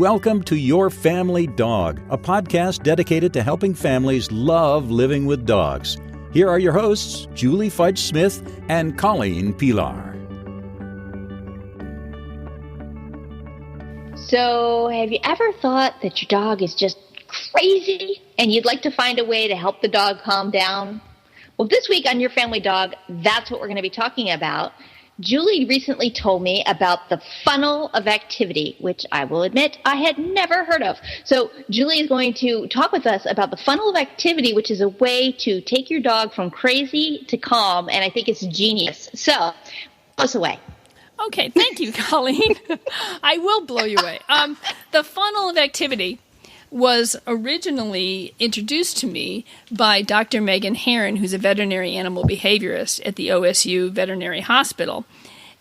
welcome to Your Family Dog, a podcast dedicated to helping families love living with dogs. Here are your hosts, Julie Fudge-Smith and Colleen Pilar. So, have you ever thought that your dog is just crazy and you'd like to find a way to help the dog calm down? Well, this week on Your Family Dog, that's what we're going to be talking about. Julie recently told me about the funnel of activity, which I will admit I had never heard of. So Julie is going to talk with us about the funnel of activity, which is a way to take your dog from crazy to calm, and I think it's genius. So, blow us away. Okay, thank you, Colleen. I will blow you away. The funnel of activity was originally introduced to me by Dr. Megan Herron, who's a veterinary animal behaviorist at the OSU Veterinary Hospital.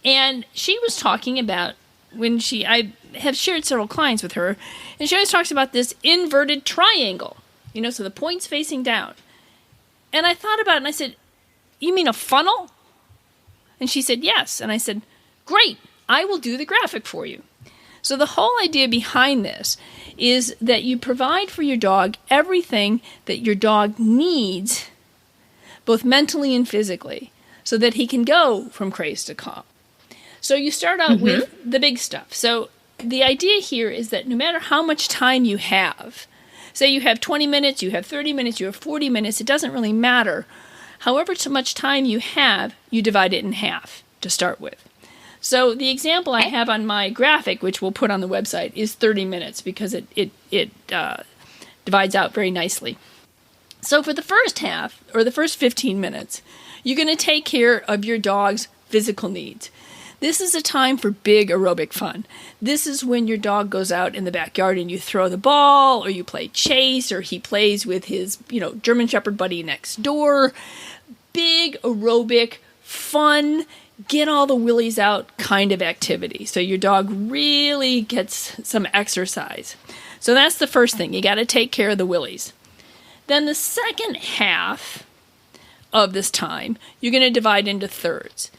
And she was talking about I have shared several clients with her, and she always talks about this inverted triangle, so the point's facing down. And I thought about it and I said, "You mean a funnel?" And she said, "Yes." And I said, "Great, I will do the graphic for you." So the whole idea behind this is that you provide for your dog everything that your dog needs, both mentally and physically, so that he can go from crazy to calm. So you start out with the big stuff. So the idea here is that no matter how much time you have, say you have 20 minutes, you have 30 minutes, you have 40 minutes, it doesn't really matter. However much time you have, you divide it in half to start with. So the example I have on my graphic, which we'll put on the website, is 30 minutes because it divides out very nicely. So for the first half, or the first 15 minutes, you're going to take care of your dog's physical needs. This is a time for big aerobic fun. This is when your dog goes out in the backyard and you throw the ball, or you play chase, or he plays with his, German Shepherd buddy next door. Big aerobic, fun, get all the willies out kind of activity. So your dog really gets some exercise. So that's the first thing. You got to take care of the willies. Then the second half of this time, you're going to divide into thirds.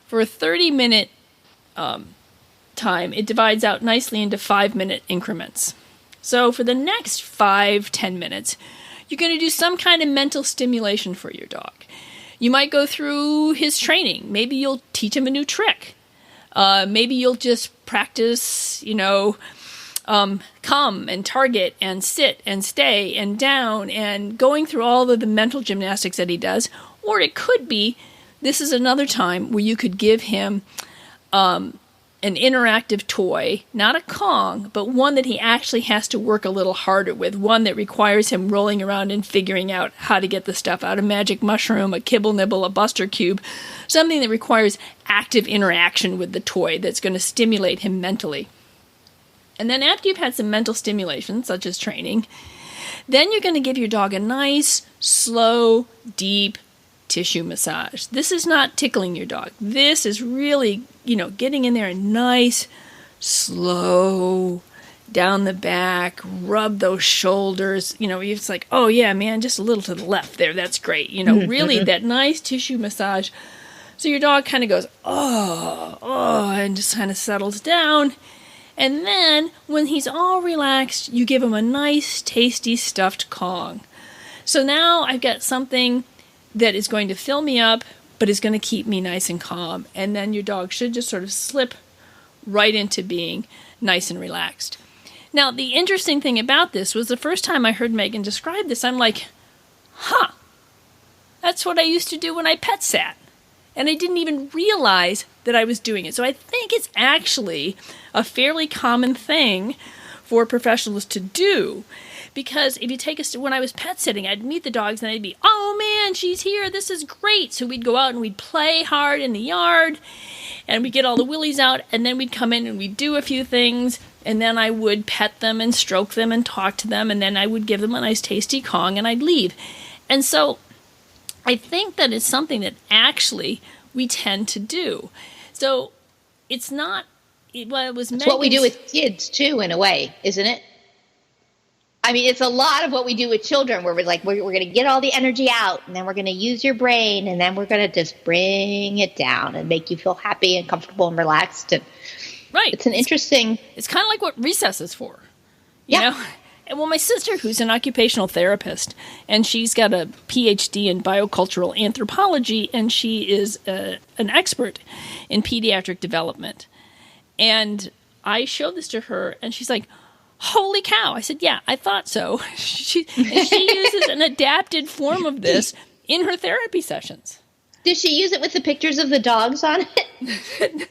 For a 30-minute time, it divides out nicely into 5-minute increments. So for the next 5-10 minutes, you're going to do some kind of mental stimulation for your dog. You might go through his training. Maybe you'll teach him a new trick. Maybe you'll just practice, come and target and sit and stay and down and going through all of the mental gymnastics that he does. Or it could be, this is another time where you could give him an interactive toy, not a Kong, but one that he actually has to work a little harder with, one that requires him rolling around and figuring out how to get the stuff out, a magic mushroom, a kibble nibble, a buster cube, something that requires active interaction with the toy that's going to stimulate him mentally. And then after you've had some mental stimulation, such as training, then you're going to give your dog a nice, slow, deep tissue massage. This is not tickling your dog. This is really, getting in there and nice, slow, down the back, rub those shoulders. It's like, oh yeah, man, just a little to the left there. That's great. Really that nice tissue massage. So your dog kind of goes, oh, and just kind of settles down. And then when he's all relaxed, you give him a nice, tasty stuffed Kong. So now I've got something that is going to fill me up, but is going to keep me nice and calm. And then your dog should just sort of slip right into being nice and relaxed. Now, the interesting thing about this was the first time I heard Megan describe this, I'm like, that's what I used to do when I pet sat. And I didn't even realize that I was doing it. So I think it's actually a fairly common thing for professionals to do. Because if you take us to when I was pet sitting, I'd meet the dogs and I'd be, oh man, she's here, this is great. So we'd go out and we'd play hard in the yard and we'd get all the willies out, and then we'd come in and we'd do a few things, and then I would pet them and stroke them and talk to them, and then I would give them a nice tasty Kong and I'd leave. And so I think that it's something that actually we tend to do. So it's not, it was It's what we do with kids too, in a way, isn't it? I mean, it's a lot of what we do with children where we're like, we're going to get all the energy out, and then we're going to use your brain, and then we're going to just bring it down and make you feel happy and comfortable and relaxed. And right. It's an interesting... It's kind of like what recess is for. You know? And well, my sister, who's an occupational therapist, and she's got a PhD in biocultural anthropology, and she is an expert in pediatric development. And I showed this to her, and she's like, holy cow. I said, yeah, I thought so. She uses an adapted form of this in her therapy sessions. Did she use it with the pictures of the dogs on it?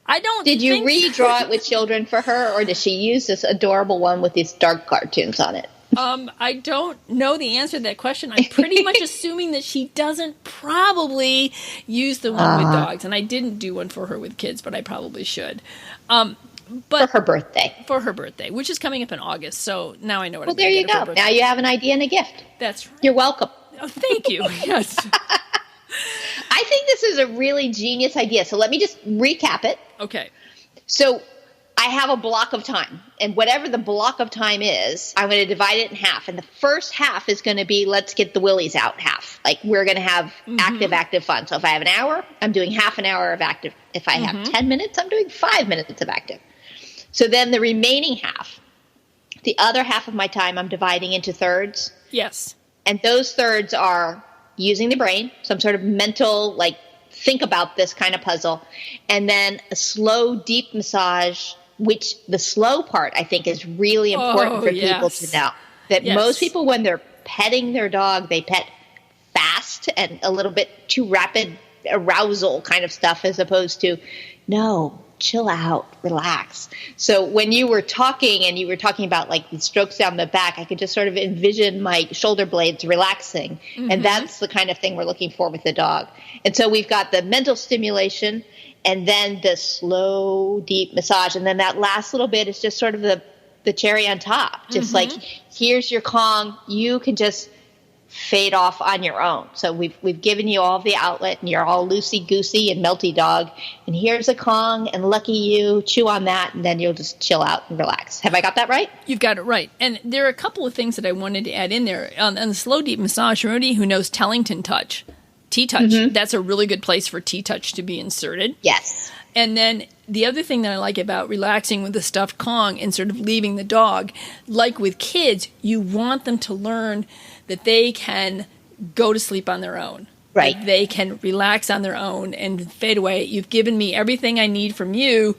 I don't Did you redraw it with children for her, or did she use this adorable one with these dark cartoons on it? I don't know the answer to that question. I'm pretty much assuming that she doesn't probably use the one with dogs. And I didn't do one for her with kids, but I probably should. But for her birthday. For her birthday, which is coming up in August. So now I know what I'm going to get her. Well, there you go. Now you have an idea and a gift. That's right. You're welcome. Oh, thank you. Yes. I think this is a really genius idea. So let me just recap it. Okay. So I have a block of time, and whatever the block of time is, I'm going to divide it in half. And the first half is going to be, let's get the willies out half. Like, we're going to have active fun. So if I have an hour, I'm doing half an hour of active. If I have 10 minutes, I'm doing 5 minutes of active. So then the remaining half, the other half of my time, I'm dividing into thirds. Yes. And those thirds are using the brain, some sort of mental, like, think about this kind of puzzle. And then a slow, deep massage, which the slow part, I think, is really important for people to know. That most people, when they're petting their dog, they pet fast and a little bit too rapid arousal kind of stuff, as opposed to, no, chill out, relax. So when you were talking and you were talking about like the strokes down the back, I could just sort of envision my shoulder blades relaxing. And that's the kind of thing we're looking for with the dog. And so we've got the mental stimulation and then the slow, deep massage. And then that last little bit is just sort of the cherry on top. Just like, here's your Kong. You can just fade off on your own. So we've given you all the outlet, and you're all loosey-goosey and melty dog. And here's a Kong, and lucky you, chew on that, and then you'll just chill out and relax. Have I got that right? You've got it right. And there are a couple of things that I wanted to add in there. On the slow, deep massage, anybody who knows Tellington Touch, T-Touch, that's a really good place for T-Touch to be inserted. Yes. And then the other thing that I like about relaxing with the stuffed Kong and sort of leaving the dog, like with kids, you want them to learn that they can go to sleep on their own. Right. Like they can relax on their own and fade away. You've given me everything I need from you.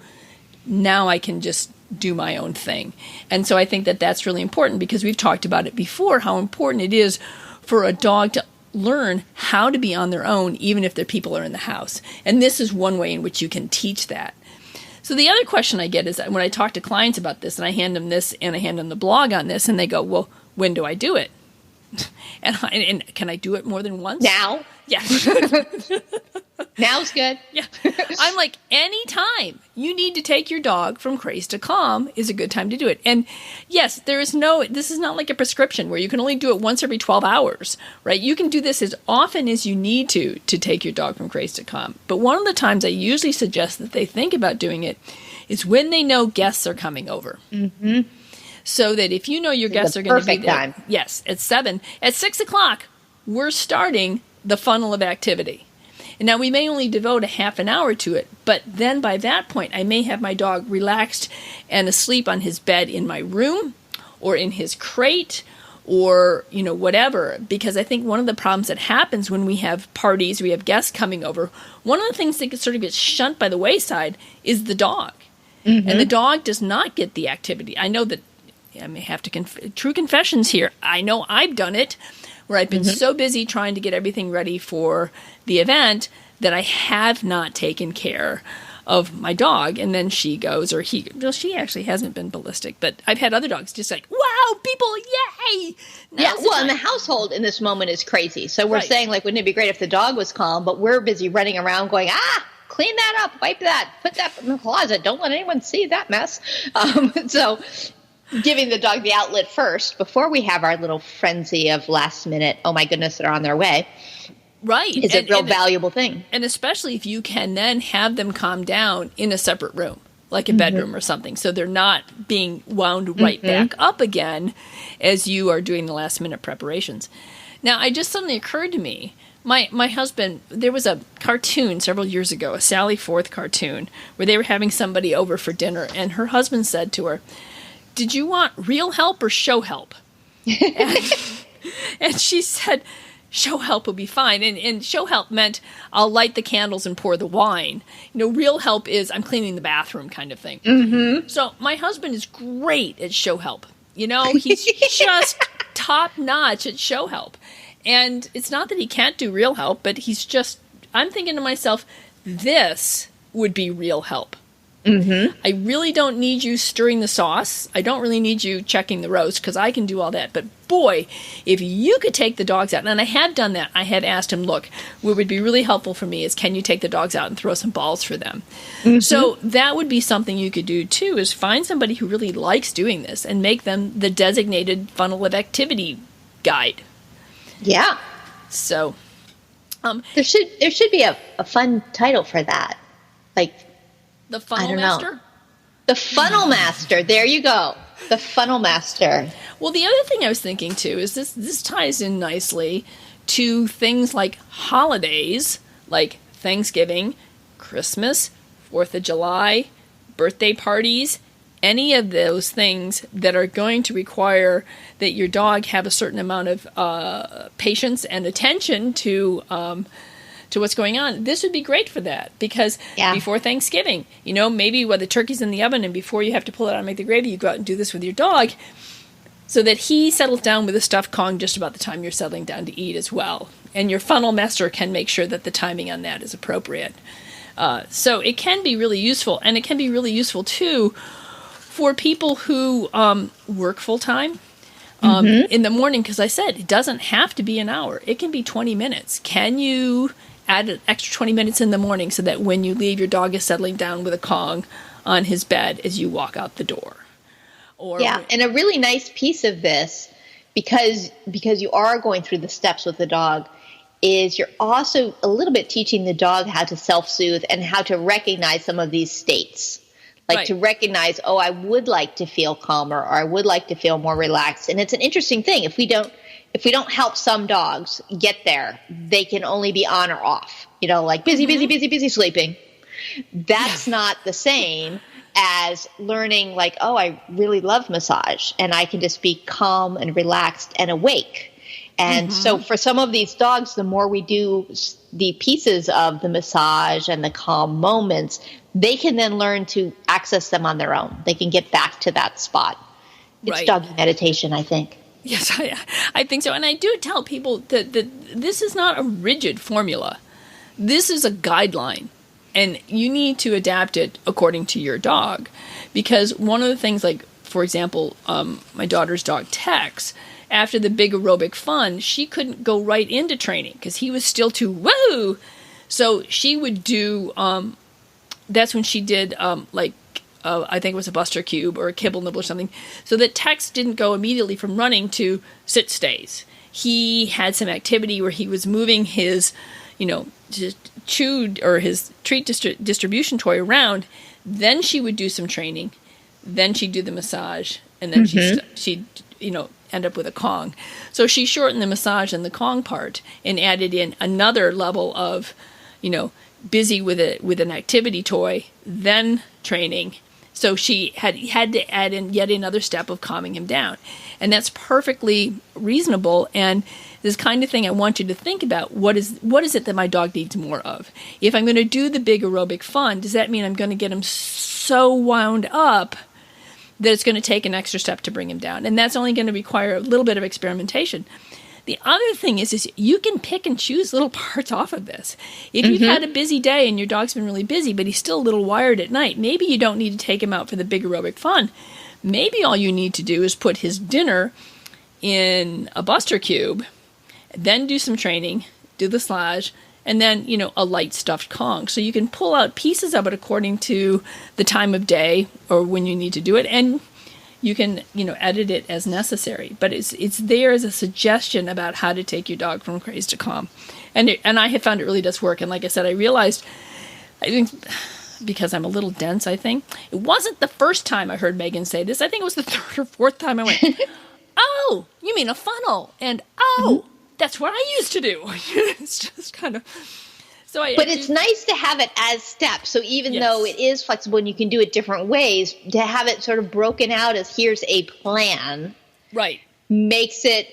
Now I can just do my own thing. And so I think that that's really important, because we've talked about it before, how important it is for a dog to learn how to be on their own, even if their people are in the house. And this is one way in which you can teach that. So the other question I get is that when I talk to clients about this, and I hand them this and I hand them the blog on this, and they go, well, when do I do it? And can I do it more than once? Now? Yes. Now's good. Yeah. I'm like, anytime you need to take your dog from craze to calm is a good time to do it. And yes, this is not like a prescription where you can only do it once every 12 hours, right? You can do this as often as you need to take your dog from craze to calm. But one of the times I usually suggest that they think about doing it is when they know guests are coming over. So that if you know your guests are going to be there, time. Yes, at 7, at 6 o'clock, we're starting the funnel of activity. And now we may only devote a half an hour to it, but then by that point, I may have my dog relaxed and asleep on his bed in my room or in his crate or, whatever. Because I think one of the problems that happens when we have parties, we have guests coming over, one of the things that sort of gets shunned by the wayside is the dog. And the dog does not get the activity. I know that I may have to true confessions here. I know I've done it where I've been so busy trying to get everything ready for the event that I have not taken care of my dog. And then she goes, or he, well, she actually hasn't been ballistic, but I've had other dogs just like, wow, people, yay. And the household in this moment is crazy. So we're saying, like, wouldn't it be great if the dog was calm, but we're busy running around going, clean that up, wipe that, put that in the closet. Don't let anyone see that mess. So giving the dog the outlet first before we have our little frenzy of last minute, oh my goodness, they're on their way. Right. Is a real valuable thing. And especially if you can then have them calm down in a separate room, like a bedroom or something, so they're not being wound right back up again as you are doing the last minute preparations. Now, it just suddenly occurred to me, my husband, there was a cartoon several years ago, a Sally Forth cartoon, where they were having somebody over for dinner, and her husband said to her, did you want real help or show help? And she said, show help will be fine. And show help meant I'll light the candles and pour the wine. Real help is I'm cleaning the bathroom kind of thing. Mm-hmm. So my husband is great at show help. He's just top notch at show help. And it's not that he can't do real help, but I'm thinking to myself, this would be real help. Mm-hmm. I really don't need you stirring the sauce. I don't really need you checking the roast because I can do all that. But boy, if you could take the dogs out, and I had done that. I had asked him, look, what would be really helpful for me is can you take the dogs out and throw some balls for them? Mm-hmm. So that would be something you could do too, is find somebody who really likes doing this and make them the designated funnel of activity guide. Yeah. So there should be a fun title for that. Like the funnel master? The funnel master. There you go. The funnel master. Well, the other thing I was thinking too is this ties in nicely to things like holidays, like Thanksgiving, Christmas, 4th of July, birthday parties, any of those things that are going to require that your dog have a certain amount of patience and attention to what's going on. This would be great for that because before Thanksgiving, maybe when the turkey's in the oven and before you have to pull it out and make the gravy, you go out and do this with your dog so that he settles down with a stuffed Kong just about the time you're settling down to eat as well. And your funnel master can make sure that the timing on that is appropriate. So it can be really useful, and it can be really useful too for people who work full-time. In the morning, because I said it doesn't have to be an hour. It can be 20 minutes. Can you add an extra 20 minutes in the morning so that when you leave, your dog is settling down with a Kong on his bed as you walk out the door? And a really nice piece of this, because you are going through the steps with the dog, is you're also a little bit teaching the dog how to self-soothe and how to recognize some of these states. To recognize, I would like to feel calmer, or I would like to feel more relaxed. And it's an interesting thing. If we don't help some dogs get there, they can only be on or off. Like busy sleeping. That's not the same as learning like, I really love massage and I can just be calm and relaxed and awake. And so for some of these dogs, the more we do the pieces of the massage and the calm moments, they can then learn to access them on their own. They can get back to that spot. It's doggy meditation, I think. Yes, I think so. And I do tell people that this is not a rigid formula. This is a guideline. And you need to adapt it according to your dog. Because one of the things, like, for example, my daughter's dog, Tex, after the big aerobic fun, she couldn't go right into training because he was still too woo. So she would do, that's when she did, I think it was a Buster Cube or a Kibble Nibble or something, so that Tex didn't go immediately from running to sit stays. He had some activity where he was moving his, chewed or his treat distribution toy around. Then she would do some training. Then she'd do the massage. And then she'd end up with a Kong. So she shortened the massage and the Kong part and added in another level of, busy with an activity toy, then training. So she had to add in yet another step of calming him down. And that's perfectly reasonable. And this kind of thing I want you to think about, what is it that my dog needs more of? If I'm going to do the big aerobic fun, does that mean I'm going to get him so wound up that it's going to take an extra step to bring him down? And that's only going to require a little bit of experimentation. The other thing is you can pick and choose little parts off of this. If you've had a busy day and your dog's been really busy, but he's still a little wired at night, maybe you don't need to take him out for the big aerobic fun. Maybe all you need to do is put his dinner in a Buster Cube, then do some training, do the slage, and then, a light stuffed Kong. So you can pull out pieces of it according to the time of day or when you need to do it, and you can, edit it as necessary. But it's there as a suggestion about how to take your dog from crazy to calm. And I have found it really does work. And like I said, I think because I'm a little dense, I think. It wasn't the first time I heard Megan say this. I think it was the third or fourth time I went, oh, you mean a funnel? And, that's what I used to do. It's just kind of... But it's nice to have it as steps. So even though it is flexible and you can do it different ways, to have it sort of broken out as here's a plan, right, makes it,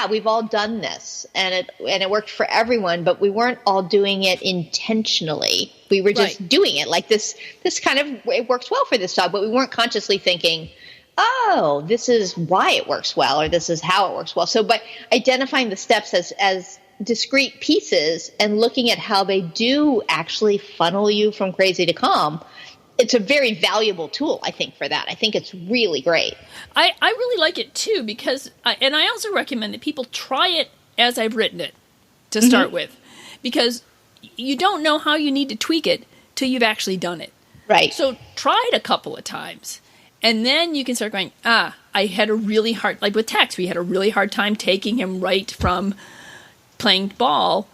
we've all done this, and it worked for everyone, but we weren't all doing it intentionally. We were just doing it like this kind of, it works well for this dog, but we weren't consciously thinking, oh, this is why it works well, or this is how it works well. So by identifying the steps as discrete pieces and looking at how they do actually funnel you from crazy to calm, it's a very valuable tool, I think, for that. I think it's really great. I really like it too, because, and I also recommend that people try it as I've written it to start with, because you don't know how you need to tweak it till you've actually done it. Right. So try it a couple of times, and then you can start going, I had a really hard, like with Tex, we had a really hard time taking him right from playing ball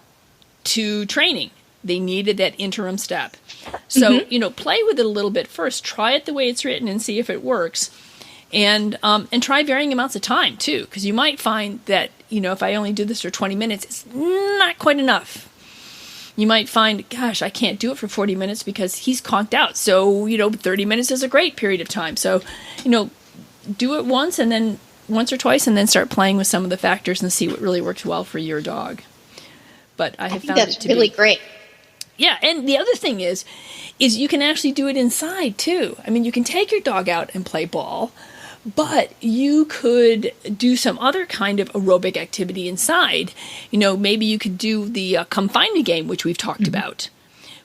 to training. They needed that interim step. So, play with it a little bit first. Try it the way it's written and see if it works. And try varying amounts of time, too, because you might find that, if I only do this for 20 minutes, it's not quite enough. You might find, gosh, I can't do it for 40 minutes because he's conked out. So, 30 minutes is a great period of time. So, do it once or twice, and then start playing with some of the factors and see what really works well for your dog. But I have found that's it to really be great. Yeah, and the other thing is you can actually do it inside too. I mean, you can take your dog out and play ball, but you could do some other kind of aerobic activity inside. Maybe you could do the come find me game, which we've talked about,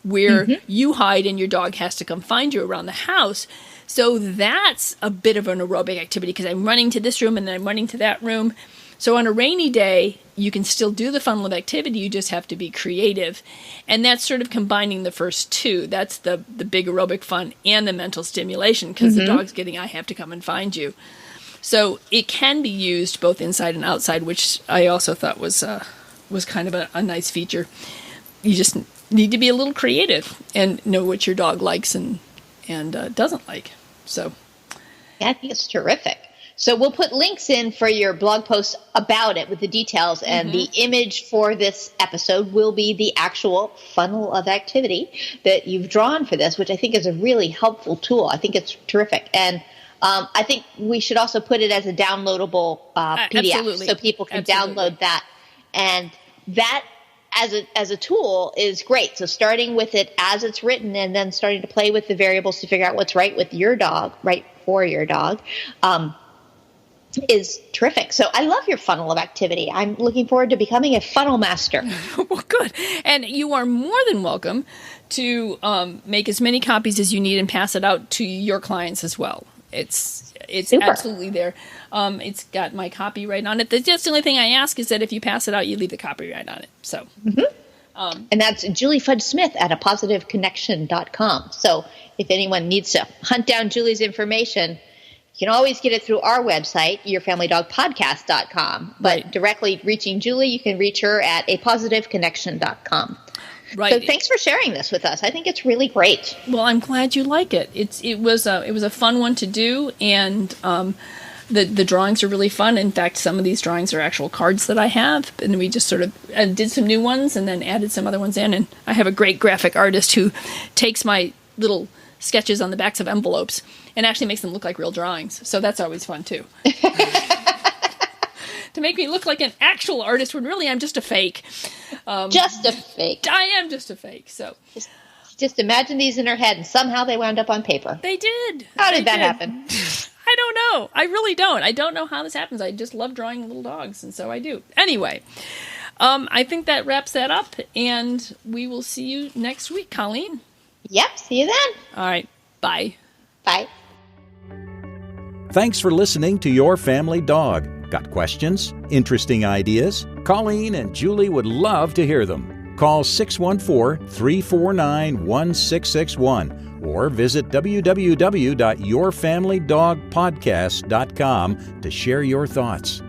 where you hide and your dog has to come find you around the house. So that's a bit of an aerobic activity, because I'm running to this room and then I'm running to that room. So on a rainy day, you can still do the funnel of activity. You just have to be creative. And that's sort of combining the first two. That's the big aerobic fun and the mental stimulation, because the dog's getting, I have to come and find you. So it can be used both inside and outside, which I also thought was kind of a nice feature. You just need to be a little creative and know what your dog likes and doesn't like. So yeah, I think it's terrific. So we'll put links in for your blog post about it with the details, and the image for this episode will be the actual funnel of activity that you've drawn for this, which I think is a really helpful tool. I think it's terrific. And I think we should also put it as a downloadable PDF, absolutely. So people can download that. And that as a tool is great. So starting with it as it's written and then starting to play with the variables to figure out what's right with your dog, right for your dog, is terrific. So I love your funnel of activity. I'm looking forward to becoming a funnel master. Well, good. And you are more than welcome to make as many copies as you need and pass it out to your clients as well. It's Super. Absolutely there. It's got my copyright on it. That's the only thing I ask is that if you pass it out, you leave the copyright on it. So, and that's Julie Fudge Smith at apositiveconnection.com. So if anyone needs to hunt down Julie's information, you can always get it through our website, yourfamilydogpodcast.com. But directly reaching Julie, you can reach her at apositiveconnection.com. Right. So thanks for sharing this with us. I think it's really great. Well, I'm glad you like it. It was a fun one to do, and the drawings are really fun. In fact, some of these drawings are actual cards that I have, and we just sort of did some new ones and then added some other ones in. And I have a great graphic artist who takes my little sketches on the backs of envelopes and actually makes them look like real drawings. So that's always fun too. To make me look like an actual artist when really I'm just a fake. Just a fake. I am just a fake. So just imagine these in her head, and somehow they wound up on paper. They did. How did that happen? I don't know. I really don't. I don't know how this happens. I just love drawing little dogs, and so I do. Anyway, I think that wraps that up, and we will see you next week, Colleen. Yep. See you then. All right. Bye. Bye. Thanks for listening to Your Family Dog. Got questions? Interesting ideas? Colleen and Julie would love to hear them. Call 614-349-1661 or visit www.yourfamilydogpodcast.com to share your thoughts.